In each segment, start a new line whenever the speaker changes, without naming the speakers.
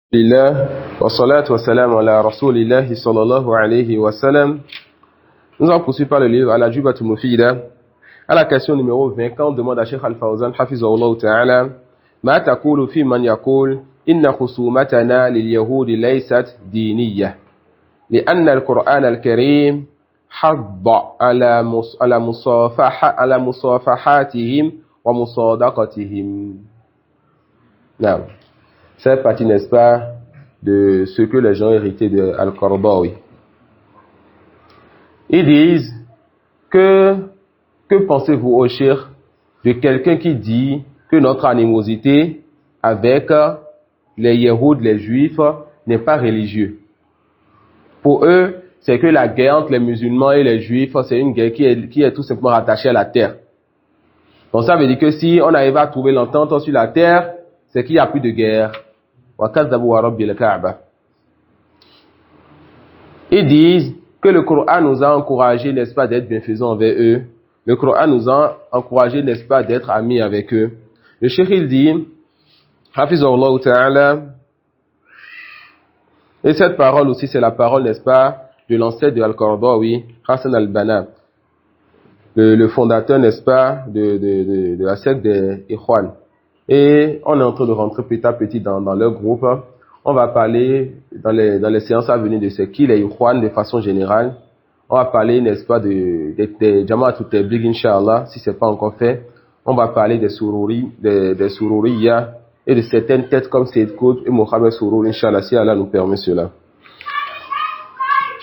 Lillah, wa salatu wa salam ala rasulillahi sallallahu alayhi wa sallam. Nous allons poursuivre par le livre Al-Ajubatu Mufida. À la question numéro 20, quand on demande à Cheikh Al-Fawzan, hafizahullah ta'ala, ma taqulu fi man yaqul inna khusumatana lil yahudi laysat diniyah لأن القرآن الكريم حض على مصافحاتهم ومصادقتهم. نعم. C'est partie, n'est-ce pas, de ce que les gens héritaient de Al-Qaradawi. Ils disent que pensez-vous au shir de quelqu'un qui dit que notre animosité avec les Yéhouds, les Juifs, n'est pas religieux. Pour eux, c'est que la guerre entre les musulmans et les Juifs, c'est une guerre qui est tout simplement rattachée à la terre. Donc ça veut dire que si on arrive à trouver l'entente sur la terre, c'est qu'il n'y a plus de guerre. Ils disent que le Coran nous a encouragé, n'est-ce pas, d'être bienfaisants envers eux. Le Coran nous a encouragé, n'est-ce pas, d'être amis avec eux. Le Cheikh il dit, Hafizahullah ta'ala, et cette parole aussi, c'est la parole, n'est-ce pas, de l'ancêtre de Al-Qaradawi, Hassan al-Banna, le fondateur, n'est-ce pas, de la secte des Ikhwan. Et on est en train de rentrer petit à petit dans leur groupe. On va parler dans les séances à venir de ce qui les Ikhwan de façon générale. On va parler, n'est-ce pas, des Jama'at al-Tabligh, Inch'Allah, si c'est pas encore fait. On va parler des Sururiya et de certaines têtes comme Sayyid Qutb et Mohamed Surur, Inch'Allah, si Allah nous permet cela.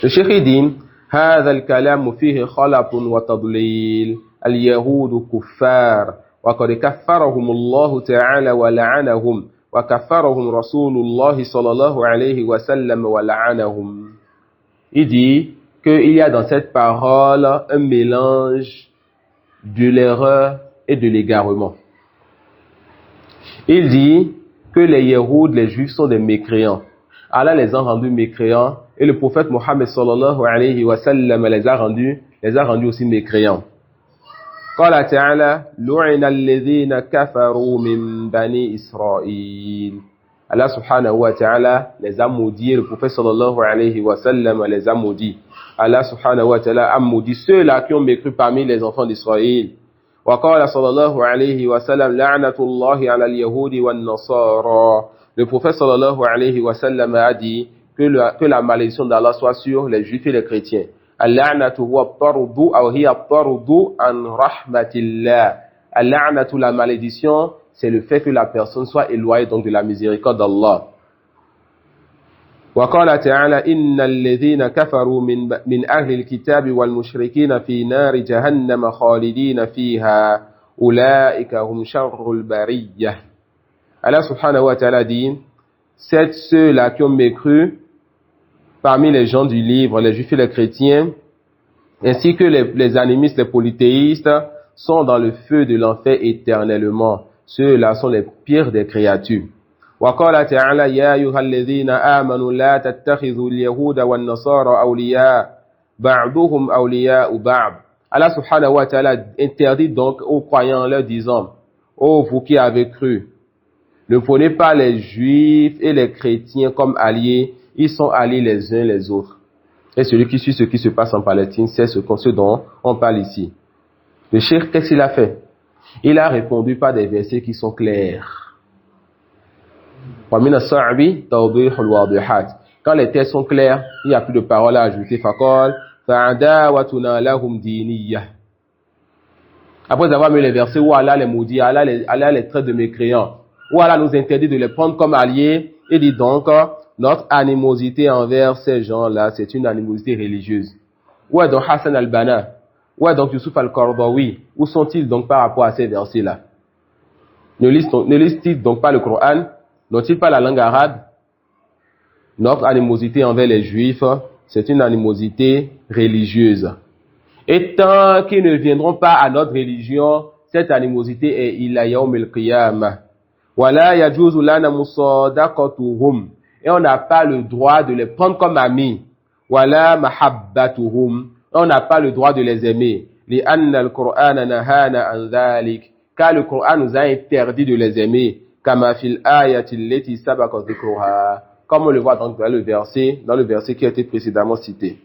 Le Cheikh dit, هذا الكلام فيه خلط وتضليل اليهود كفار وقد كفرهم الله تعالى ولعنهم وكفرهم رسول الله صلى الله عليه وسلم ولعنهم. Il dit qu'il y a dans cette parole un mélange de l'erreur et de l'égarement. Il dit que les Yéhouds, les Juifs sont des mécréants. Allah les a rendus mécréants et le prophète Mohammed sallallahu alayhi wa sallam les a rendus aussi mécréants. قال تعالى لعن الذين كفروا من بني إسرائيل. Allah subhanahu wa ta'ala les a maudits, le prophète sallallahu alayhi wa sallam les a maudits. Allah subhanahu wa ta'ala a maudit ceux-là qui ont mécru parmi les enfants d'Israël. وقال صلى الله عليه وسلم لعنة الله على اليهود والنصارى. Le prophète sallallahu alayhi wa sallam a dit que la malédiction d'Allah soit sur les juifs et les chrétiens. Al-la'natu huwa at-tardu aw hiya at-tardu an rahmatillah. Al-la'natu, la malédiction, c'est le fait que la personne soit éloignée donc de la miséricorde d'Allah. Wa qala ta'ala innal ladhina kafaru min ahli al-kitabi wal mushrikina fi nari jahannama khalidina fiha ulaika hum sharrul bariyyah. Allah subhanahu wa ta'ala dit, c'est ceux-là qui ont mécru parmi les gens du livre, les juifs et les chrétiens, ainsi que les animistes, les polythéistes, sont dans le feu de l'enfer éternellement. Ceux-là sont les pires des créatures. وقال تعالى يا أيها الذين آمنوا لا تتخذوا اليهود والنصارى أولياء بعضهم أولياء بعض. Allah subhanahu wa ta'ala interdit donc aux croyants en leur disant, ô vous qui avez cru, ne prenez pas les juifs et les chrétiens comme alliés, ils sont alliés les uns les autres. Et celui qui suit ce qui se passe en Palestine, c'est ce dont on parle ici. Le cheikh, qu'est-ce qu'il a fait? Il a répondu par des versets qui sont clairs. Quand les textes sont clairs, il n'y a plus de paroles à ajouter. Après avoir mis les versets où Allah les maudit, Allah les traite de mécréants, où Allah nous interdit de les prendre comme alliés, et dit donc, notre animosité envers ces gens-là, c'est une animosité religieuse. Où est donc Hassan al-Banna? Où est donc Yusuf al-Qaradawi? Où sont-ils donc par rapport à ces versets-là? Ne lisent-ils donc pas le Coran? N'ont-ils pas la langue arabe? Notre animosité envers les Juifs, c'est une animosité religieuse. Et tant qu'ils ne viendront pas à notre religion, cette animosité est ila yawm al-qiyamah. Wala yajuzu lana musadaqatuhum. Et on n'a pas le droit de les prendre comme amis. Wala mahabbatuhum. On n'a pas le droit de les aimer. Li'anna al-Qur'ana nahana an dhalik. Car le Coran nous a interdit de les aimer. Kama fil ayati allati sabaqa dhikruha. comme on le voit donc dans le verset qui a été précédemment cité.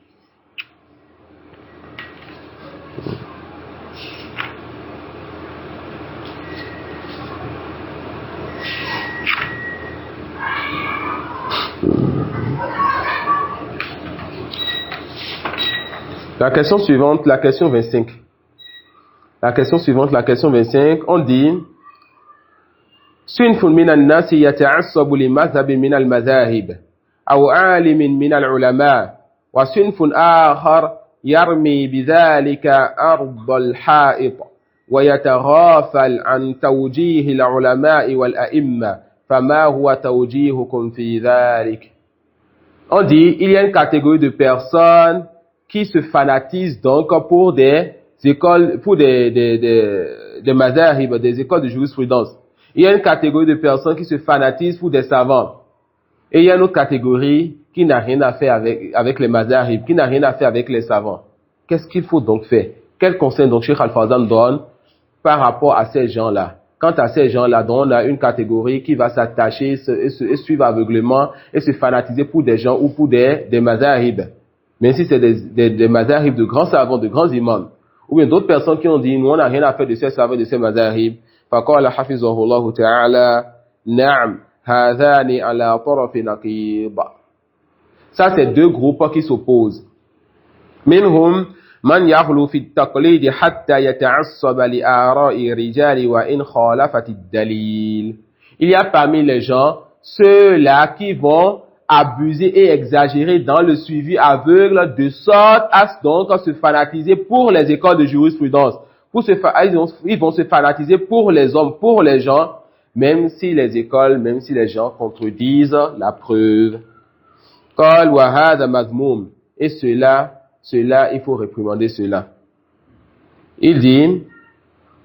La question suivante, la question 25. La question suivante, la question 25, on dit صنف من الناس يتعصب لمذهب من المذاهب أو عالم من العلماء وصنف آخر يرمي بذلك أرض الحائط ويتغافل عن توجيه العلماء والأئمة فما هو توجيهكم في ذلك. On dit, il y a une catégorie de personnes qui se fanatisent donc pour des écoles, pour des mazahib, des écoles de jurisprudence. Il y a une catégorie de personnes qui se fanatisent pour des savants. Et il y a une autre catégorie qui n'a rien à faire avec les mazahib, qui n'a rien à faire avec les savants. Qu'est-ce qu'il faut donc faire? Quel conseil donc Cheikh Al-Fawzan donne par rapport à ces gens-là? Quant à ces gens-là, dont on a une catégorie qui va s'attacher et suivre aveuglément et se fanatiser pour des gens ou pour des mazahib. Mais si c'est des mazahib de grands savants, de grands imams, ou bien d'autres personnes qui ont dit, nous on n'a rien à faire de ces savants, de ces mazahib, فقال حفظه الله تعالى نعم هذان على طرف نقيض. Ça c'est deux groupes qui s'opposent. منهم من يغلو في التقليد حتى يتعصب لآراء الرجال وإن خالفت الدليل. Il y a parmi les gens ceux-là qui vont abuser et exagérer dans le suivi aveugle de sorte à donc se fanatiser pour les écoles de jurisprudence. Ils vont se fanatiser pour les hommes, pour les gens, même si les écoles, même si les gens contredisent la preuve. قال وهذا مذموم. Et cela, il faut réprimander cela. Il dit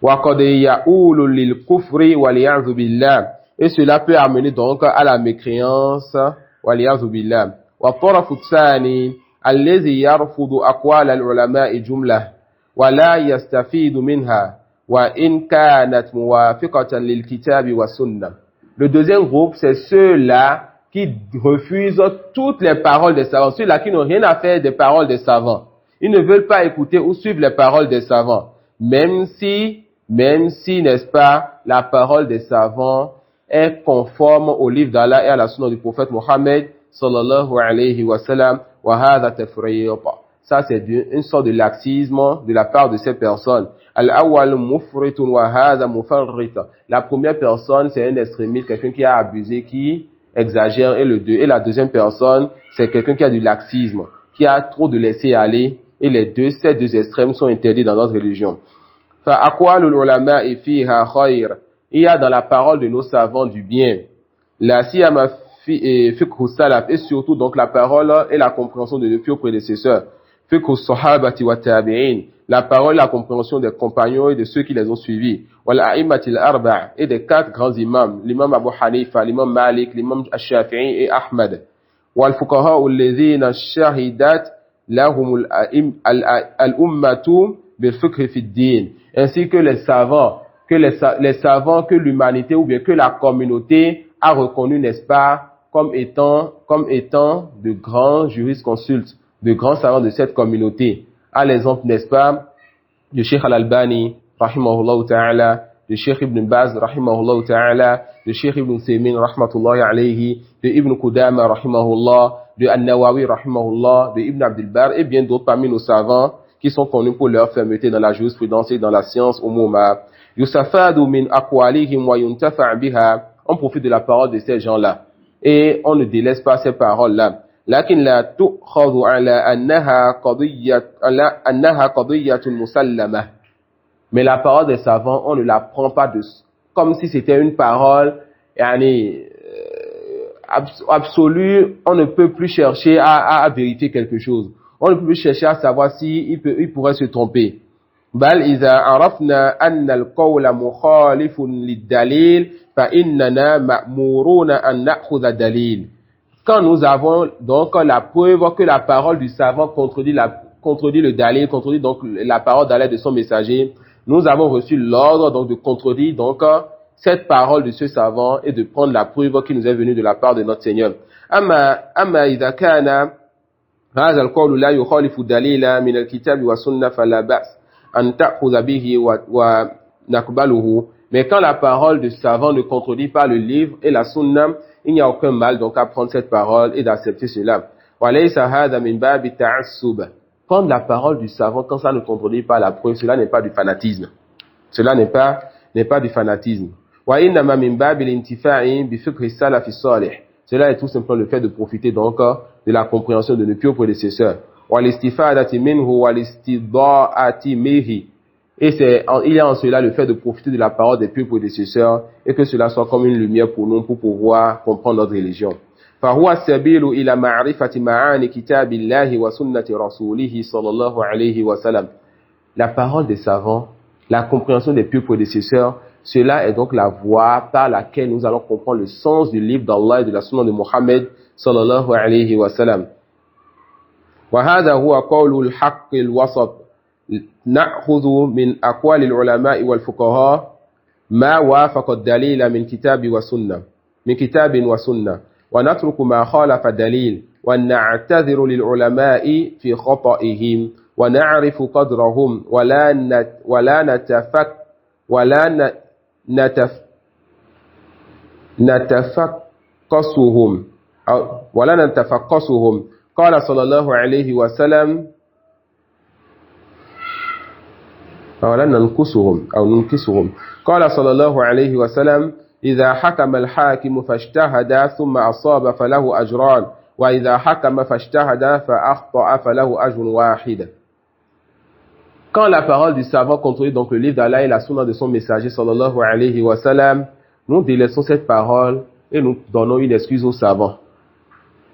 وقد يؤول للكفر والعياذ بالله. Et cela peut amener donc à la mécréance والعياذ بالله. والطرف الثاني الذي يرفض أقوال العلماء جملة ولا يستفيد منها وإن كانت موافقة للكتاب والسنة. Le deuxième groupe, c'est ceux-là qui refusent toutes les paroles des savants, ceux-là qui n'ont rien à faire des paroles des savants. Ils ne veulent pas écouter ou suivre les paroles des savants, même si, n'est-ce pas, la parole des savants est conforme au livre d'Allah et à la sunna du prophète Mohammed sallallahu alayhi wa sallam wa hadha tafriq. Ça, c'est une sorte de laxisme de la part de ces personnes. Al-awwal mufritun wa hadha mufarrit. La première personne, c'est un extrémiste, quelqu'un qui a abusé, qui exagère, et la deuxième personne, c'est quelqu'un qui a du laxisme, qui a trop de laisser aller, et ces deux extrêmes sont interdits dans notre religion. Fa aqwalul ulama'i fiha khayr. Il y a dans la parole de nos savants du bien. La siyama fiqh salaf, et surtout donc la parole et la compréhension de nos pieux prédécesseurs. Fiqh sahabati wa tabi'in, la parole et la compréhension des compagnons et de ceux qui les ont suivis. Wal a'immatil arba' et des quatre grands imams, l'imam Abu Hanifa, l'imam Malik, l'imam Ash-Shafi'i et Ahmad. Wal fuqaha alladhina shahidat lahum al-ummatu bil fiqh fi ad-din, ainsi que les savants que l'humanité ou bien que la communauté a reconnu, n'est-ce pas, comme étant de grands jurisconsultes, de grands savants de cette communauté. À l'exemple, n'est-ce pas, de Cheikh Al-Albani, rahimahullah ta'ala, de Cheikh Ibn Baz, rahimahullah ta'ala, de Cheikh Ibn Seymin, rahmatullahi alayhi, de Ibn Qudama, rahimahullah, de An-Nawawi, rahimahullah, de Ibn Abdul Bar, et bien d'autres parmi nos savants qui sont connus pour leur fermeté dans la jurisprudence et dans la science umuma. Yusafadu min aqwalihim wa yuntafa' biha. On profite de la parole de ces gens-là et on ne délaisse pas ces paroles-là. لكن لا تؤخذ على أنها قضية مسلمة. Mais la parole des savants, on ne la prend pas comme si c'était une parole absolue. On ne peut plus chercher à vérifier quelque chose. On ne peut plus chercher à savoir si il pourrait se tromper. بل إذا عرفنا أن القول مخالف للدليل فإننا مأمورون أن نأخذ دليل. Quand nous avons donc la preuve que la parole du savant contredit le dalil, contredit donc la parole d'Allah de son messager, nous avons reçu l'ordre donc de contredire donc cette parole de ce savant et de prendre la preuve qui nous est venue de la part de notre Seigneur. أما إذا كان هذا القول لا يخالف الدليل من الكتاب والسنة فلا بأس أن تأخذ به ونقبله. Mais quand la parole du savant ne contredit pas le livre et la sunna, il n'y a aucun mal donc à prendre cette parole et d'accepter cela. وَلَيْسَ هَذَا مِنْ بَابِ التَّعَسُّبِ. Prendre la parole du savant quand ça ne contredit pas la preuve, cela n'est pas du fanatisme. Cela n'est pas du fanatisme. وَإِنَّمَا مِنْ بَابِ الْإِنْتِفَاعِ بِفِقْهِ السَّلَفِ الصَّالِحِ. Cela est tout simplement le fait de profiter donc de la compréhension de nos pieux prédécesseurs. وَالْإِسْتِفَادَةِ مِنْهُ وَالْإِسْتِضَاءَةِ مِنْهِ. Et il y a en cela le fait de profiter de la parole des pieux prédécesseurs et que cela soit comme une lumière pour nous pour pouvoir comprendre notre religion. فهو السبيل إلى معرفة معاني كتاب الله وسنة رسوله صلى الله عليه وسلم. La parole des savants, la compréhension des pieux prédécesseurs, cela est donc la voie par laquelle nous allons comprendre le sens du livre d'Allah et de la sunna de Mohammed sallallahu alayhi wa sallam. وهذا هو قول الحق الوسط. نأخذ من أقوال العلماء والفقهاء ما وافق الدليل من كتاب وسنة ونترك ما خالف الدليل ونعتذر للعلماء في خطئهم ونعرف قدرهم ولا نتفقصهم قال صلى الله عليه وسلم ولا ننكسهم قال صلى الله عليه وسلم إذا حكم الحاكم فاجتهد ثم أصاب فله أجران وإذا حكم فاجتهد فأخطأ فله أجر واحد. Quand la parole du savant contredit donc le livre d'Allah et la sunna de son messager sallallahu alayhi wa sallam, nous délaissons cette parole et nous donnons une excuse au savant.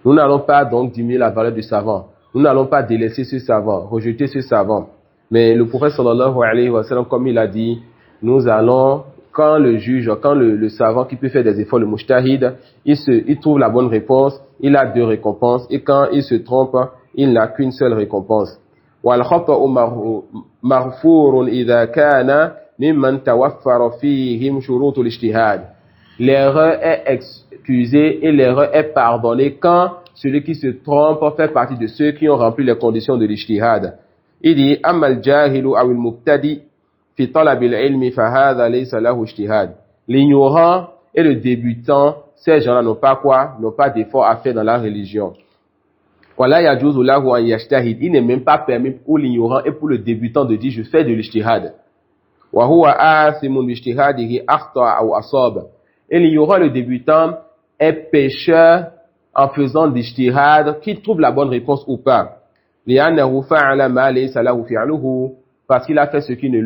Nous n'allons pas donc diminuer la valeur du savant. Nous n'allons pas délaisser ce savant, rejeter ce savant. Mais le prophète sallallahu alayhi wa sallam, comme il a dit, nous allons, quand le savant qui peut faire des efforts, le mujtahid, il trouve la bonne réponse, il a 2 récompenses, et quand il se trompe, il n'a qu'une seule récompense. والخطأ مغفور إذا كان ممن توفر فيهم شروط الاجتهاد. L'erreur est excusée et l'erreur est pardonnée quand celui qui se trompe fait partie de ceux qui ont rempli les conditions de l'ijtihad. Il dit أما الجاهل أو المبتدئ في طلب العلم فهذا ليس له اجتهاد. L'ignorant et le débutant, ces gens-là n'ont pas d'effort à faire dans la religion. ولا يجوز له أن يجتهد. Il n'est même pas permis pour l'ignorant et pour le débutant de dire je fais de l'ijtihad. وهو آثم باجتهاده أخطأ أو أصاب. Et l'ignorant et le débutant est pécheur en faisant d'ijtihad, qu'il trouve la bonne réponse ou pas. لأنه فعل ما ليس له فعله. Parce qu'il a fait ce qui ne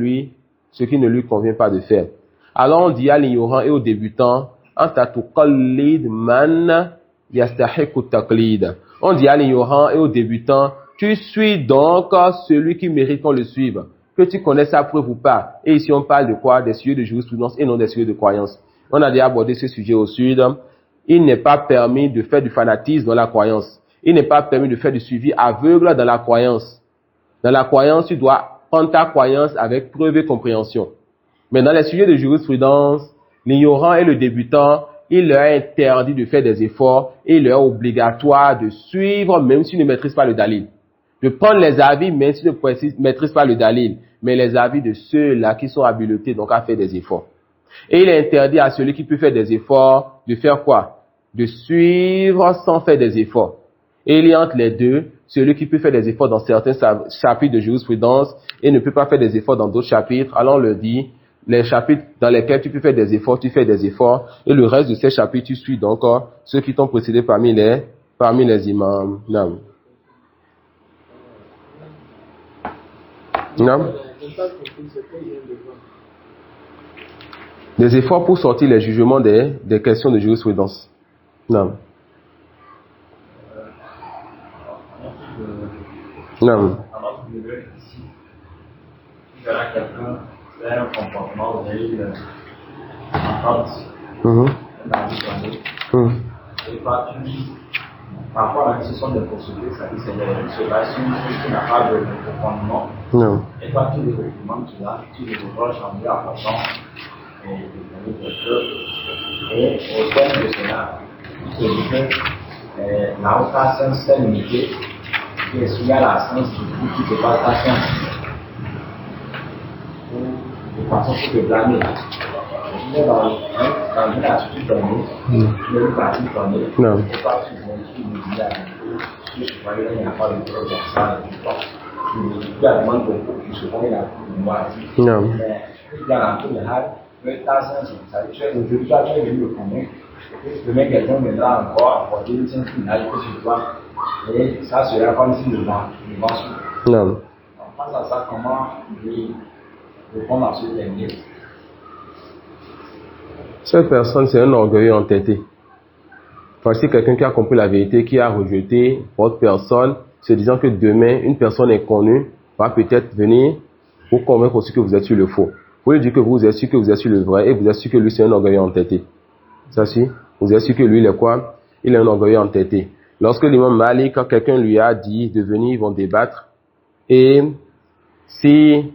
lui convient pas de faire. Alors on dit à l'ignorant et au débutant أنت تقلد من يستحق التقليد. On dit à l'ignorant et au débutant, tu suis donc celui qui mérite qu'on le suive, que tu connais sa preuve ou pas. Et ici on parle de quoi? Des sujets de jurisprudence et non des sujets de croyance. On a déjà abordé ce sujet au sud. Il n'est pas permis de faire du fanatisme dans la croyance. Il n'est pas permis de faire du suivi aveugle dans la croyance. Dans la croyance, tu dois prendre ta croyance avec preuve et compréhension. Mais dans les sujets de jurisprudence, l'ignorant et le débutant, il leur est interdit de faire des efforts et il leur est obligatoire de suivre même s'ils ne maîtrisent pas le dalil. De prendre les avis même s'ils ne maîtrisent pas le dalil, mais les avis de ceux-là qui sont habilités donc à faire des efforts. Et il est interdit à celui qui peut faire des efforts de faire quoi? De suivre sans faire des efforts. Et il y a entre les deux, celui qui peut faire des efforts dans certains chapitres de jurisprudence et ne peut pas faire des efforts dans d'autres chapitres. Alors on leur dit, les chapitres dans lesquels tu peux faire des efforts, tu fais des efforts, et le reste de ces chapitres, tu suis donc ceux qui t'ont précédé parmi les imams. Non. Non. Des efforts pour sortir les jugements des questions de jurisprudence. Non. Non.
Un comportement et parfois ce sont des procédures, ça dit c'est cela si tu n'as pas de comportement et toi tu les documents tu les devras changer en façon Et au terme de cela, il se dit que la haute science est limitée, et s'il y a la science qui ne peut pas ta science, de façon pour te blâmer. Je suis dans une attitude donnée, je vais partir donnée, il ne faut pas que tu me dises que je croyais qu'il n'y a pas de preuve dans ça, je me dis que la demande pour que je sois là pour moi. Mais dans la première, ta science, ça veut dire que aujourd'hui, tu es venu me convaincre. Demain, quelqu'un viendra encore apporter une science finale que sur toi, et ça sera comme si le vent souffle.
Non.
Face à ça, comment répondre à ce dernier?
Cette personne, c'est un orgueilleux entêté. Voici quelqu'un qui a compris la vérité, qui a rejeté votre personne, se disant que demain, une personne inconnue va peut-être venir vous convaincre aussi que vous êtes sur le faux. Vous lui dites que vous êtes sûr que vous êtes sur le vrai, et vous êtes sûr que lui, c'est un orgueilleux entêté. Ça, si? Vous êtes sûr que lui, il est quoi? Il est un orgueilleux entêté. Lorsque l'imam Malik, quand quelqu'un lui a dit de venir, ils vont débattre, et si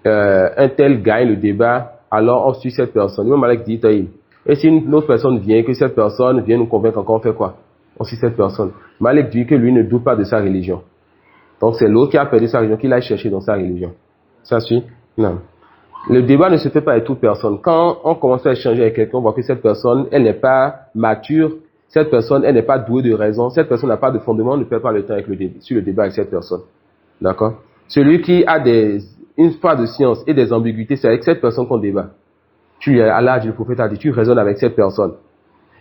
un tel gagne le débat, alors on suit cette personne. L'imam Malik dit, Taïm. Et si une autre personne vient, que cette personne vient nous convaincre encore, on fait quoi? On suit cette personne. Malik dit que lui ne doute pas de sa religion. Donc c'est l'autre qui a perdu sa religion, qu'il a cherché dans sa religion. Ça suit? Non. Le débat ne se fait pas avec toute personne. Quand on commence à échanger avec quelqu'un, on voit que cette personne, elle n'est pas mature, cette personne, elle n'est pas douée de raison, cette personne n'a pas de fondement, on ne perd pas le temps avec sur le débat avec cette personne. D'accord? Celui qui a une foi de science et des ambiguïtés, c'est avec cette personne qu'on débat. Allah dit, le prophète a dit, tu raisonnes avec cette personne.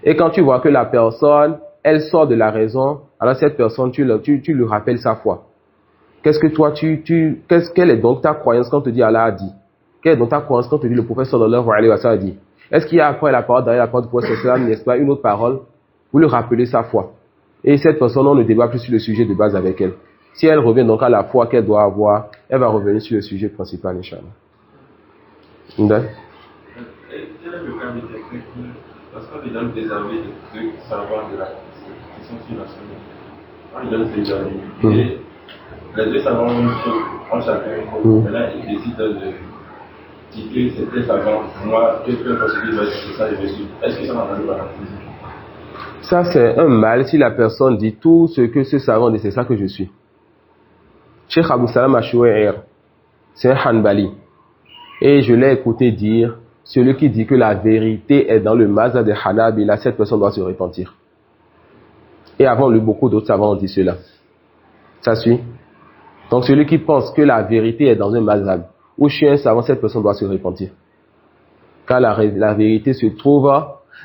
Et quand tu vois que la personne, elle sort de la raison, alors cette personne, tu lui rappelles sa foi. Qu'est-ce que toi, quelle est donc ta croyance quand on te dit Allah a dit? Quelle est donc ta croyance quand on te dit le prophète sallallahu alayhi wa sallam a dit? Est-ce qu'il y a après la parole, derrière la parole du prophète sallallahu alayhi wa sallam, n'est-ce pas, une autre parole? Vous lui rappelez sa foi. Et cette personne, on ne débat plus sur le sujet de base avec elle. Si elle revient donc à la foi qu'elle doit avoir, elle va revenir sur le sujet principal, Inch'Allah.
Quel est le cas de quelqu'un qui, parce qu'on lui donne des avis de savoir de la qui sont sur la semaine, on lui donne des avis, et les deux savants ont chacun une chose, mais là il décide de dire que c'est très savant, moi, je peux considérer que ça est reçu. Est-ce que ça m'a donné la physique?
Ça c'est un mal si la personne dit tout ce que ce savant dit, c'est ça que je suis. Cheikh Abou Salam Ashou'ir, c'est un Hanbali. Et je l'ai écouté dire, celui qui dit que la vérité est dans le mazhab de Hanabila, cette personne doit se repentir. Et avant lui, beaucoup d'autres savants ont dit cela. Ça suit? Donc celui qui pense que la vérité est dans un mazhab, ou chez un savant, cette personne doit se repentir. Car la vérité se trouve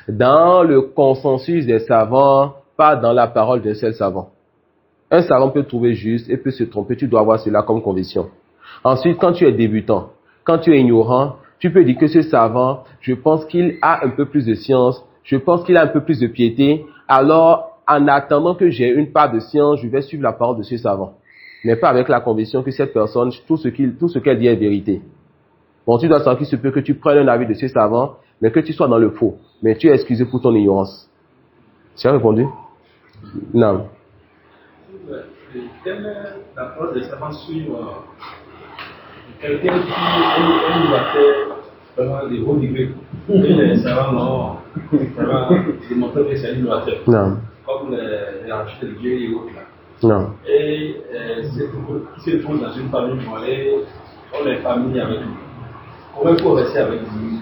dans le consensus des savants, pas dans la parole d'un seul savant. Un savant peut trouver juste et peut se tromper, tu dois avoir cela comme conviction. Ensuite, quand tu es débutant, quand tu es ignorant, tu peux dire que ce savant, je pense qu'il a un peu plus de science, je pense qu'il a un peu plus de piété, alors en attendant que j'ai une part de science, je vais suivre la parole de ce savant. Mais pas avec la conviction que cette personne, tout ce qu'elle dit est vérité. Bon, tu dois savoir qu'il se peut que tu prennes un avis de ce savant, mais que tu sois dans le faux. Mais tu es excusé pour ton ignorance. Tu as répondu? Non.
Quelle est la parole des savants sur quelqu'un qui va faire vraiment des hauts niveaux? Et les savants, non, ça va démontrer que c'est un innovateur.
Non.
Comme les archives de Dieu et autres là.
Non.
Et qui se trouve dans une famille voilée, on est famille avec lui. Comment il faut rester avec lui?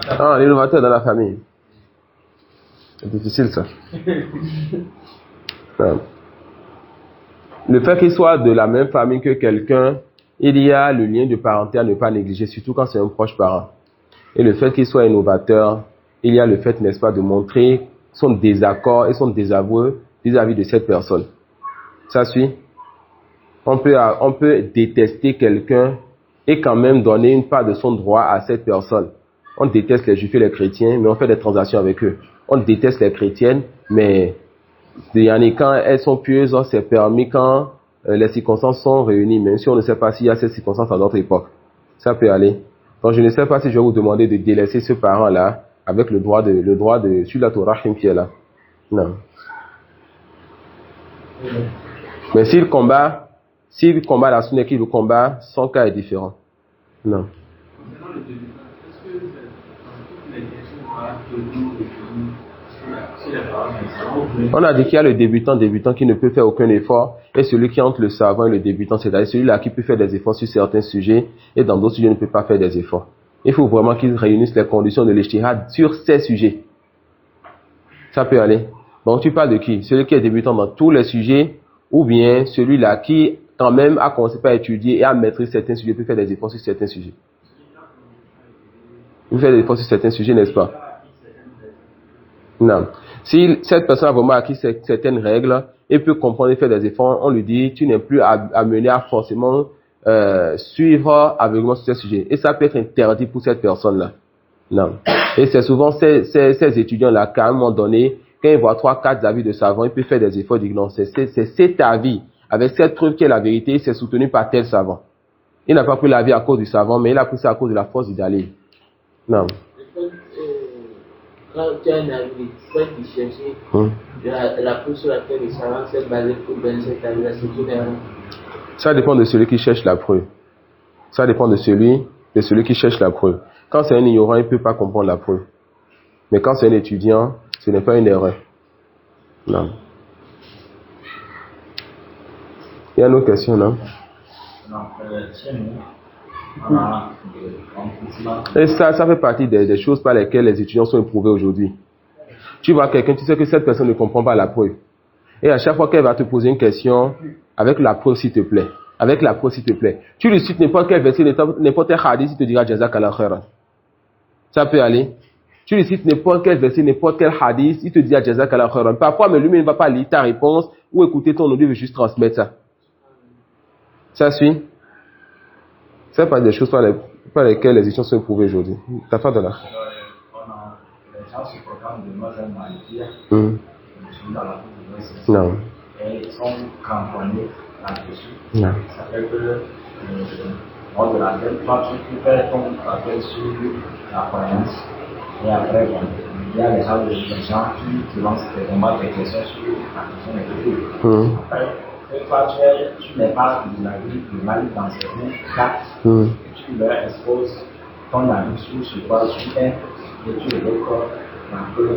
Ah, l'innovateur dans la famille. C'est difficile ça. Non. Le fait qu'il soit de la même famille que quelqu'un, il y a le lien de parenté à ne pas négliger, surtout quand c'est un proche parent. Et le fait qu'il soit innovateur, il y a le fait, n'est-ce pas, de montrer son désaccord et son désaveu vis-à-vis de cette personne. Ça suit? On peut détester quelqu'un et quand même donner une part de son droit à cette personne. On déteste les juifs et les chrétiens, mais on fait des transactions avec eux. On déteste les chrétiennes, mais quand elles sont pieuses, c'est permis quand les circonstances sont réunies, même si on ne sait pas s'il y a ces circonstances à notre époque. Ça peut aller. Donc je ne sais pas si je vais vous demander de délaisser ce parent-là avec le droit de sur la Torah qui est là. Non. Mais s'il combat la sunna qui le combat, son cas est différent. Non. On a dit qu'il y a le débutant qui ne peut faire aucun effort, et celui qui est entre le savant et le débutant, c'est-à-dire celui-là qui peut faire des efforts sur certains sujets, et dans d'autres sujets ne peut pas faire des efforts. Il faut vraiment qu'ils réunissent les conditions de l'ijtihad sur ces sujets. Ça peut aller. Donc tu parles de qui? Celui qui est débutant dans tous les sujets, ou bien celui-là qui, quand même, a commencé par étudier et a maîtrisé certains sujets, peut faire des efforts sur certains sujets. Il peut faire des efforts sur certains sujets, n'est-ce pas? Non. Si cette personne a vraiment acquis certaines règles et peut comprendre et faire des efforts, on lui dit, tu n'es plus amené à forcément suivre aveuglément sur ces sujets. Et ça peut être interdit pour cette personne-là. Non. Et c'est souvent ces étudiants-là qu'à un moment donné, quand ils voient 3-4 avis de savants, ils peuvent faire des efforts, ils disent non, c'est cet avis, avec cette preuve qui est la vérité, c'est soutenu par tel savant. Il n'a pas pris l'avis à cause du savant, mais il a pris ça à cause de la force du dalil. Non.
Quand tu as un avis, quand tu cherches la preuve sur laquelle les savants s'est basé pour donner cet avis-là, c'est une erreur.
Ça dépend de celui qui cherche la preuve. Ça dépend de celui qui cherche la preuve. Quand c'est un ignorant, il ne peut pas comprendre la preuve. Mais quand c'est un étudiant, ce n'est pas une erreur. Non. Il y a une autre question, non?
Non, chez nous, on a
et ça fait partie des choses par lesquelles les étudiants sont éprouvés aujourd'hui. Tu vois quelqu'un, tu sais que cette personne ne comprend pas la preuve. Et à chaque fois qu'elle va te poser une question, avec la preuve s'il te plaît, avec la preuve s'il te plaît, tu lui cites n'importe quel verset, n'importe quel hadith, il te dira Jazakallah khairan. Ça peut aller. Tu lui cites n'importe quel verset, n'importe quel hadith, il te dit Jazakallah khairan. Parfois, mais lui-même ne va pas lire ta réponse ou écouter ton audio, il veut juste transmettre ça. Ça suit? Ça fait partie des choses par lesquelles les étudiants sont éprouvés aujourd'hui. T'as pas de là?
Les gens se programment de Mazal Malikia, dans la cour de
Non.
et ils sont cramponnés là-dessus.
Non.
Ça fait que, lors de la tête, toi, tu peux faire ton rappel sur la croyance. Et après, bon, il y a les gens qui lancent vraiment des questions sur la question des études. Après, toi, tu n'es pas de la vie de mal dans certains cas, et tu leur exposes ton avis sur quoi tu es, et tu les recordes un peu.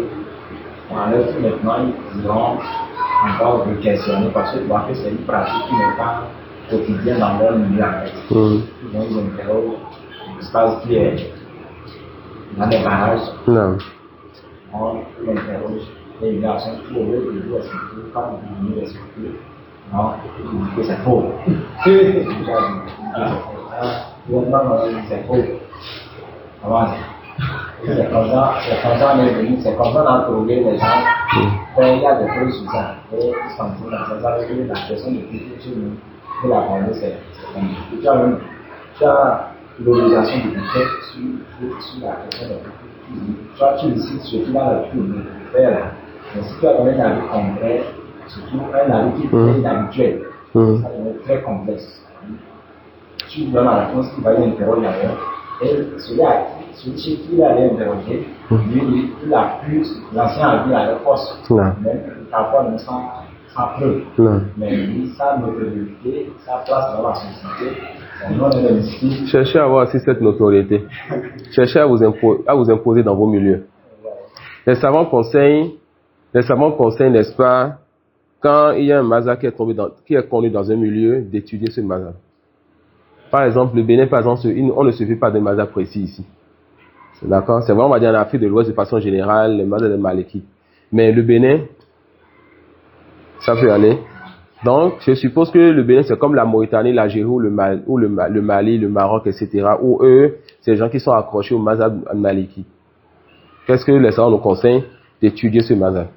En leur tout maintenant, ils diront encore de questionner parce que tu vois que c'est une pratique qui n'est pas quotidienne dans leur milieu en fait. Donc ils interrogent l'espace qui est dans les barrages.
Non.
On l'interroge et il a son tour de lui expliquer, quand il lui explique. Non, que c'est faux. C'est faux. C'est comme ça, on est venu, c'est comme ça on a trouvé les gens. Il y a des choses sur ça. Et ils sont tous dans ça, avec la question de critique sur nous. Et la parole, c'est comme tu as l'obligation de critique sur la question de critique. Soit tu décides ce qu'il a le plus de faire. Mais si tu as donné un avis concret, surtout un avis qui est inhabituel, ça devient très complexe. Tu donnes la réponse qui va y interroger ailleurs. Et celui qui l'a interrogé, lui, il a plus, l'ancien a vu la force, même parfois même sans preuve. Mais lui, sa notoriété, sa place dans la société, son nom est le.
Cherchez à avoir aussi cette notoriété. Cherchez à vous imposer dans vos milieux. Les savants conseillent, n'est-ce pas, quand il y a un mazhab qui est connu dans un milieu, d'étudier ce mazhab. Par exemple, le Bénin, par exemple, on ne se fait pas d'un mazhab précis ici. D'accord? C'est vrai, on va dire en Afrique de l'Ouest de façon générale, le mazhab des Malikites. Mais le Bénin, ça peut aller. Donc, je suppose que le Bénin, c'est comme la Mauritanie, l'Algérie, ou le Mali, le Maroc, etc. Où eux, c'est les gens qui sont accrochés au mazhab maliki. Qu'est-ce que les savants nous conseillent? D'étudier ce mazhab.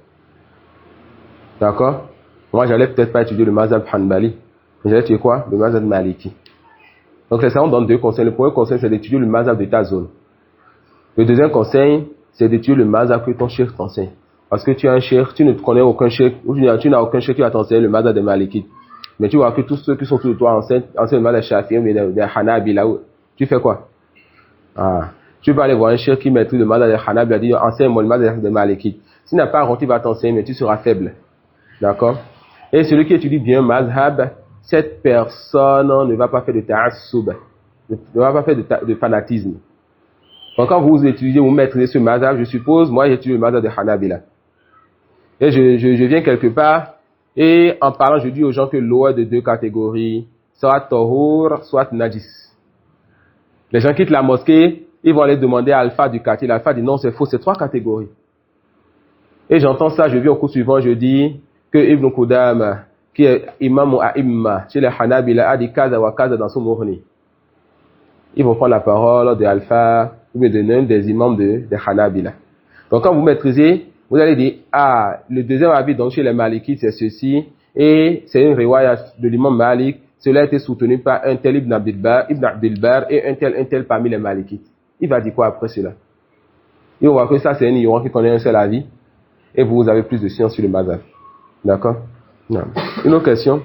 D'accord? Moi, j'allais peut-être pas étudier le mazhab hanbali. Mais j'allais étudier quoi? Le mazhab maliki. Donc, les savants donnent deux conseils. Le premier conseil, c'est d'étudier le mazhab de ta zone. Le deuxième conseil, c'est d'étudier le mazhab que ton cheikh t'enseigne. Parce que tu as un cheikh, tu ne connais aucun cheikh, ou tu n'as aucun cheikh qui va t'enseigner le mazhab des malikites. Mais tu vois que tous ceux qui sont autour de toi enseignent le mazhab shafi'i, mais des hanabila. Tu fais quoi? Tu vas aller voir un cheikh qui maîtrise le mazhab des hanabila, dit enseigne-moi le mazhab des malikites. S'il n'a pas honte, il va t'enseigner, mais tu seras faible. D'accord? Et celui qui étudie bien mazhab, cette personne ne va pas faire de ta'assub, ne va pas faire de fanatisme. Donc quand vous étudiez, vous maîtrisez ce mazhab, je suppose, moi j'étudie le mazhab de Hanabila. Et je viens quelque part, et en parlant, je dis aux gens que l'eau est de deux catégories, soit tahur, soit najis. Les gens quittent la mosquée, ils vont aller demander à Alpha du quartier. L'Alpha dit non, c'est faux, c'est trois catégories. Et j'entends ça, je vis au cours suivant, je dis que Ibn Qudama, qui est imam ou a'imma, chez les Hanabila, a dit kaza wa kaza dans son Mughni. Ils vont prendre la parole de Alpha, ou bien de l'un des imams de Hanabila. Donc quand vous maîtrisez, vous allez dire, ah, le deuxième avis donc chez les Malikites c'est ceci, et c'est une riwaya de l'imam Malik, cela a été soutenu par un tel Ibn Abdel Bar et un tel parmi les Malikites. Il va dire quoi après cela? Et on voit que ça c'est un ignorant qui connaît un seul avis, et vous avez plus de science sur le mazhab. D'accord? Non. Une autre question?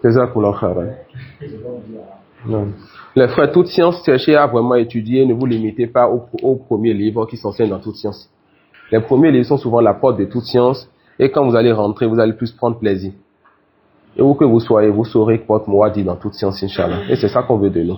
C'est ça pour l'enfer. Non. Les frères, toute science, cherchez à vraiment étudier, ne vous limitez pas aux premiers livres qui s'enseignent dans toute science. Les premiers livres sont souvent la porte de toute science, et quand vous allez rentrer, vous allez plus prendre plaisir. Et où que vous soyez, vous saurez que votre mot dit dans toute science, Inch'Allah. Et c'est ça qu'on veut de nous.